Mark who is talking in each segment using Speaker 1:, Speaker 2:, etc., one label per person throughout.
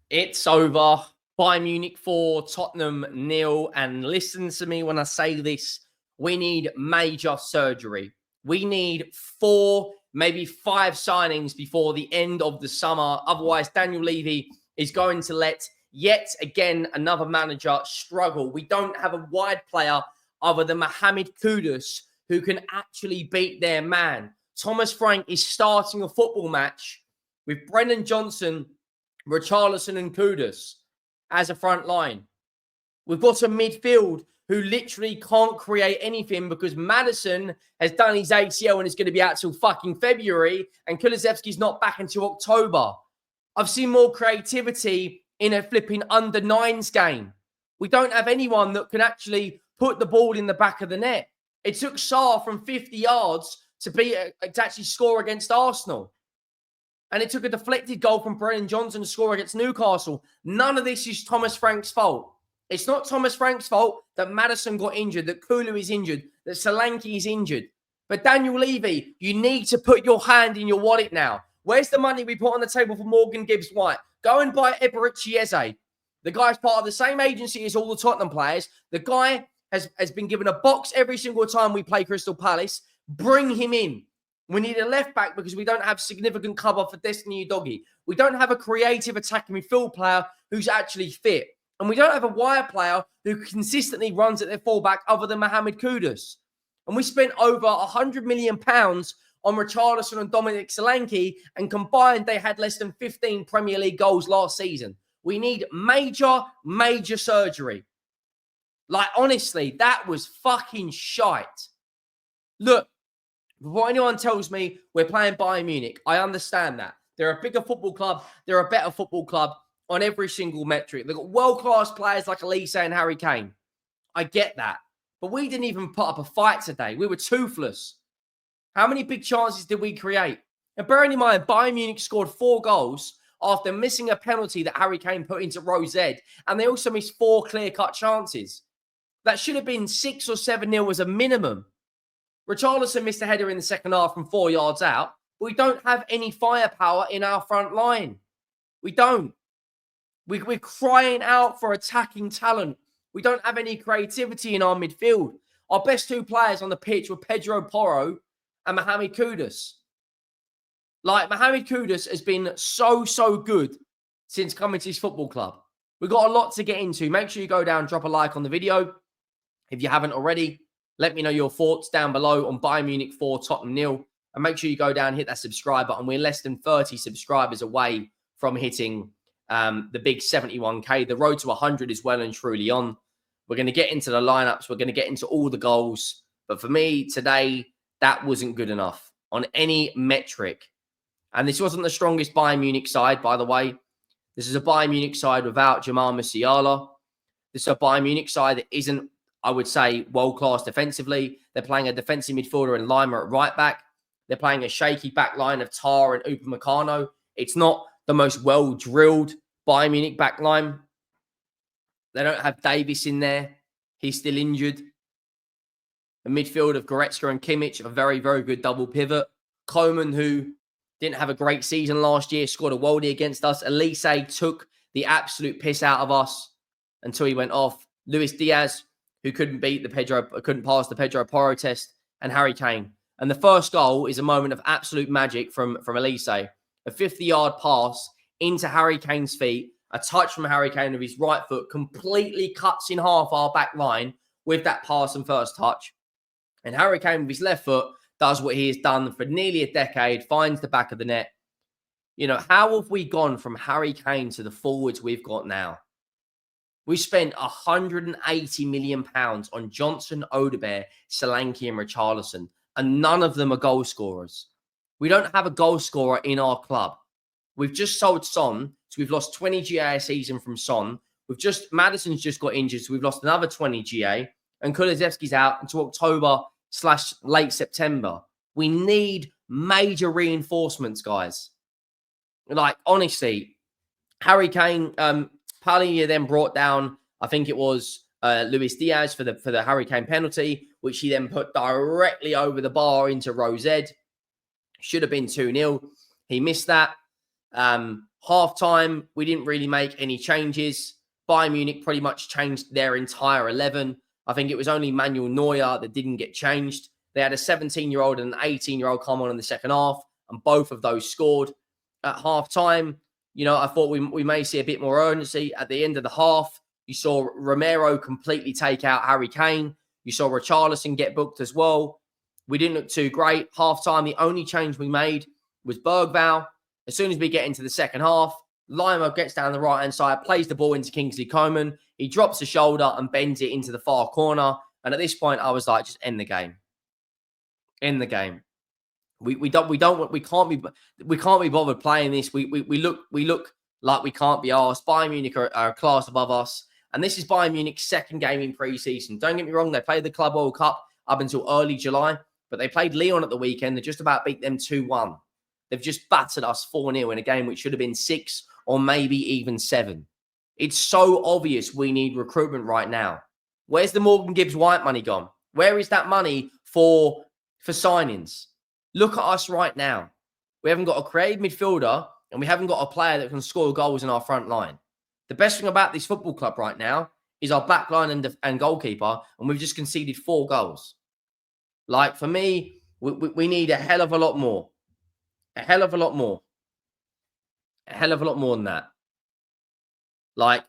Speaker 1: It's over. Bayern Munich 4, Tottenham 0. And listen to me when I say this. We need major surgery. We need 4, maybe 5 signings before the end of the summer. Otherwise, Daniel Levy is going to let yet again another manager struggle. We don't have a wide player other than Mohamed Kudus who can actually beat their man. Thomas Frank is starting a football match with Brennan Johnson, Richarlison and Kudus as a front line. We've got a midfield who literally can't create anything because Maddison has done his ACL and is going to be out till fucking February, and Kulusevski's not back until October. I've seen more creativity in a flipping under-9s game. We don't have anyone that can actually put the ball in the back of the net. It took Sarr from 50 yards to actually score against Arsenal. And it took a deflected goal from Brennan Johnson to score against Newcastle. None of this is Thomas Frank's fault. It's not Thomas Frank's fault that Maddison got injured, that Kulu is injured, that Solanke is injured. But Daniel Levy, you need to put your hand in your wallet now. Where's the money we put on the table for Morgan Gibbs-White? Go and buy Eberechi Eze. The guy's part of the same agency as all the Tottenham players. The guy has been given a box every single time we play Crystal Palace. Bring him in. We need a left back because we don't have significant cover for Destiny Udogie. We don't have a creative attacking midfield player who's actually fit. And we don't have a wide player who consistently runs at their fullback other than Mohamed Kudus. And we spent over £100 million on Richarlison and Dominic Solanke, and combined they had less than 15 Premier League goals last season. We need major surgery. Like, honestly, that was fucking shite. Look, before anyone tells me we're playing Bayern Munich, I understand that. They're a bigger football club. They're a better football club on every single metric. They've got world-class players like Olise and Harry Kane. I get that. But we didn't even put up a fight today. We were toothless. How many big chances did we create? And bearing in mind, Bayern Munich scored 4 goals after missing a penalty that Harry Kane put into row Z. And they also missed 4 clear-cut chances. That should have been 6 or 7-0 as a minimum. Richarlison missed a header in the second half from 4 yards out. We don't have any firepower in our front line. We don't. We're crying out for attacking talent. We don't have any creativity in our midfield. Our best 2 players on the pitch were Pedro Porro and Mohamed Kudus. Like, Mohamed Kudus has been so good since coming to his football club. We've got a lot to get into. Make sure you go down, drop a like on the video. If you haven't already, let me know your thoughts down below on Bayern Munich 4, Tottenham 0. And make sure you go down, hit that subscribe button. We're less than 30 subscribers away from hitting the big 71K. The road to 100 is well and truly on. We're going to get into the lineups. We're going to get into all the goals. But for me, today, that wasn't good enough on any metric. And this wasn't the strongest Bayern Munich side, by the way. This is a Bayern Munich side without Jamal Musiala. This is a Bayern Munich side that isn't, I would say, world-class defensively. They're playing a defensive midfielder in Lima at right back. They're playing a shaky back line of Tar and Upamecano. It's not the most well-drilled Bayern Munich back line. They don't have Davis in there. He's still injured. The midfield of Goretzka and Kimmich, a very good double pivot. Koman, who didn't have a great season last year, scored a worldie against us. Olise took the absolute piss out of us until he went off. Luis Diaz, who couldn't pass the Pedro Porro test, and Harry Kane. And the first goal is a moment of absolute magic from Olise. A 50-yard pass into Harry Kane's feet. A touch from Harry Kane with his right foot completely cuts in half our back line with that pass and first touch. And Harry Kane with his left foot does what he has done for nearly a decade, finds the back of the net. You know, how have we gone from Harry Kane to the forwards we've got now? We spent £180 million on Johnson, Odegaard, Solanke and Richarlison, and none of them are goal scorers. We don't have a goal scorer in our club. We've just sold Son, so we've lost 20 GA a season from Son. Maddison's just got injured, so we've lost another 20 GA, and Kulusevski's out until October/late September. We need major reinforcements, guys. Like, honestly, Harry Kane, Palia then brought down, I think it was Luis Diaz for the Harry Kane penalty, which he then put directly over the bar into row Z. Should have been 2-0. He missed that. Half-time, we didn't really make any changes. Bayern Munich pretty much changed their entire 11. I think it was only Manuel Neuer that didn't get changed. They had a 17-year-old and an 18-year-old come on in the second half, and both of those scored. At half-time, I thought we may see a bit more urgency. At the end of the half, you saw Romero completely take out Harry Kane. You saw Richarlison get booked as well. We didn't look too great. Half-time, the only change we made was Bergvall. As soon as we get into the second half, Lima gets down the right-hand side, plays the ball into Kingsley Koman. He drops the shoulder and bends it into the far corner. And at this point, I was like, just end the game. End the game. We can't be bothered playing this. We look like we can't be arsed. Bayern Munich are a class above us. And this is Bayern Munich's second game in pre-season. Don't get me wrong, they played the Club World Cup up until early July, but they played Lyon at the weekend. They just about beat them 2-1. They've just battered us 4-0 in a game which should have been 6 or maybe even 7. It's so obvious we need recruitment right now. Where's the Morgan Gibbs White money gone? Where is that money for signings? Look at us right now. We haven't got a creative midfielder and we haven't got a player that can score goals in our front line. The best thing about this football club right now is our back line and goalkeeper, and we've just conceded 4 goals. Like, for me, we need a hell of a lot more. A hell of a lot more. A hell of a lot more than that. Like,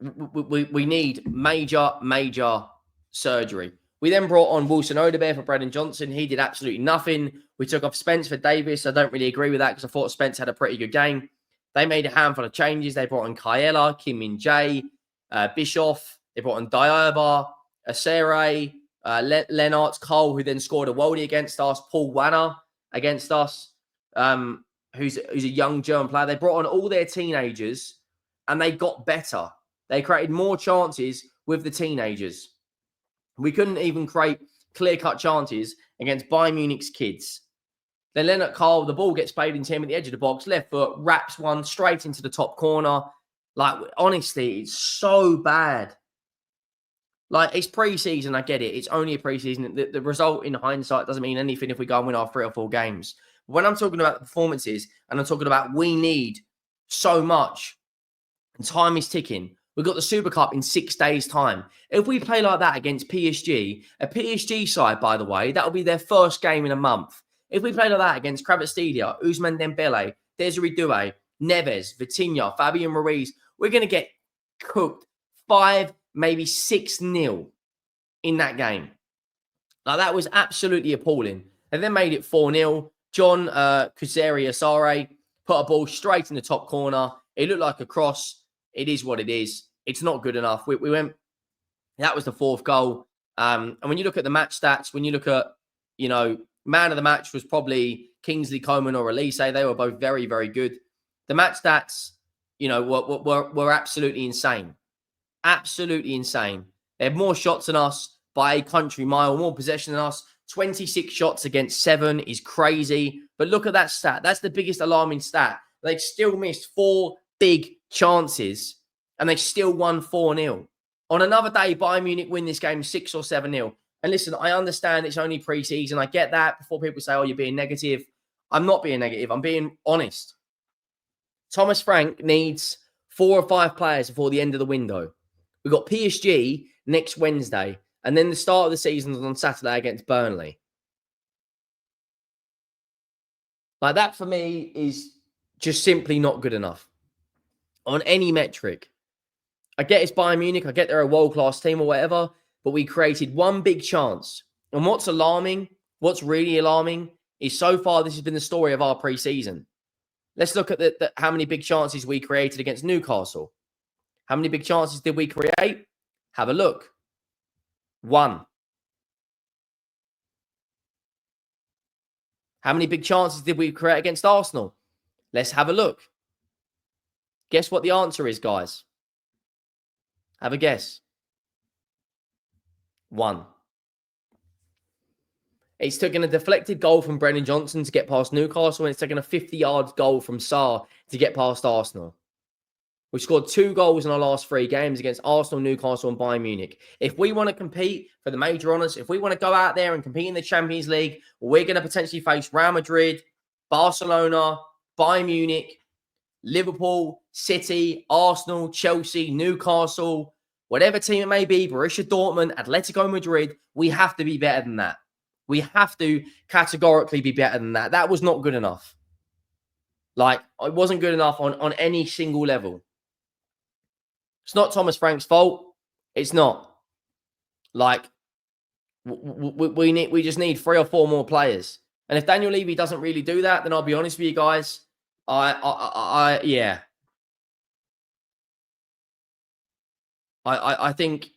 Speaker 1: we need major surgery. We then brought on Wilson Odobert for Brennan Johnson. He did absolutely nothing. We took off Spence for Davis. I don't really agree with that because I thought Spence had a pretty good game. They made a handful of changes. They brought on Kaela, Kim Min-jae, Bischoff. They brought on Diaba, Asere, Lennart, Cole, who then scored a worldie against us, Paul Wanner against us, who's a young German player. They brought on all their teenagers, and they got better. They created more chances with the teenagers. We couldn't even create clear-cut chances against Bayern Munich's kids. Then Lennart Cole, the ball gets played into him at the edge of the box, left foot, wraps one straight into the top corner. Like, honestly, it's so bad. Like, it's pre-season, I get it. It's only a pre-season. The result in hindsight doesn't mean anything if we go and win our 3 or 4 games. When I'm talking about the performances and I'm talking about we need so much and time is ticking, we've got the Super Cup in 6 days' time. If we play like that against PSG, a PSG side, by the way, that'll be their first game in a month. If we play like that against Kvaratskhelia, Ousmane Dembele, Desiree Doué, Neves, Vitinha, Fabian Ruiz, we're going to get cooked 5, maybe 6-0 in that game. Like, that was absolutely appalling. And then made it 4-0. John Kuzeri Asare put a ball straight in the top corner. It looked like a cross. It is what it is. It's not good enough. We went, that was the 4th goal. And when you look at the match stats, when you look at, man of the match was probably Kingsley Coman or Olise. They were both very, very good. The match stats, were absolutely insane. Absolutely insane. They had more shots than us by a country mile, more possession than us. 26 shots against 7 is crazy. But look at that stat. That's the biggest alarming stat. They still missed 4 big chances and they still won 4-0. On another day, Bayern Munich win this game 6 or 7-0. And listen, I understand it's only pre-season. I get that. Before people say, oh, you're being negative. I'm not being negative. I'm being honest. Thomas Frank needs 4 or 5 players before the end of the window. We've got PSG next Wednesday. And then the start of the season is on Saturday against Burnley. Like, that for me is just simply not good enough on any metric. I get it's Bayern Munich. I get they're a world-class team or whatever. But we created 1 big chance. And what's really alarming, is so far this has been the story of our pre-season. Let's look at how many big chances we created against Newcastle. How many big chances did we create? Have a look. 1. How many big chances did we create against Arsenal? Let's have a look. Guess what the answer is, guys? Have a guess. 1. It's taken a deflected goal from Brennan Johnson to get past Newcastle, and it's taken a 50-yard goal from Sarr to get past Arsenal. We've scored 2 goals in our last 3 games against Arsenal, Newcastle, and Bayern Munich. If we want to compete for the major honours, if we want to go out there and compete in the Champions League, we're going to potentially face Real Madrid, Barcelona, Bayern Munich. Liverpool, City, Arsenal, Chelsea, Newcastle, whatever team it may be, Borussia Dortmund, Atletico Madrid, we have to be better than that. We have to categorically be better than that. That was not good enough. Like, it wasn't good enough on any single level. It's not Thomas Frank's fault. It's not. Like, we just need 3 or 4 more players. And if Daniel Levy doesn't really do that, then I'll be honest with you guys. Yeah. I think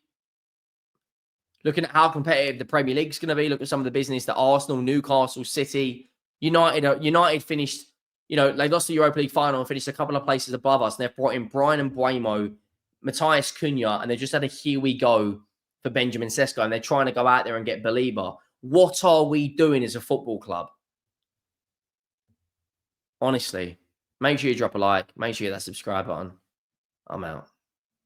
Speaker 1: looking at how competitive the Premier League's going to be, look at some of the business that Arsenal, Newcastle, City, United finished, they lost the Europa League final and finished a couple of places above us. And they've brought in Brian Mbeumo, Matthias Cunha, and they've just had a here we go for Benjamin Sesko. And they're trying to go out there and get Belieber. What are we doing as a football club? Honestly, make sure you drop a like. Make sure you hit that subscribe button. I'm out.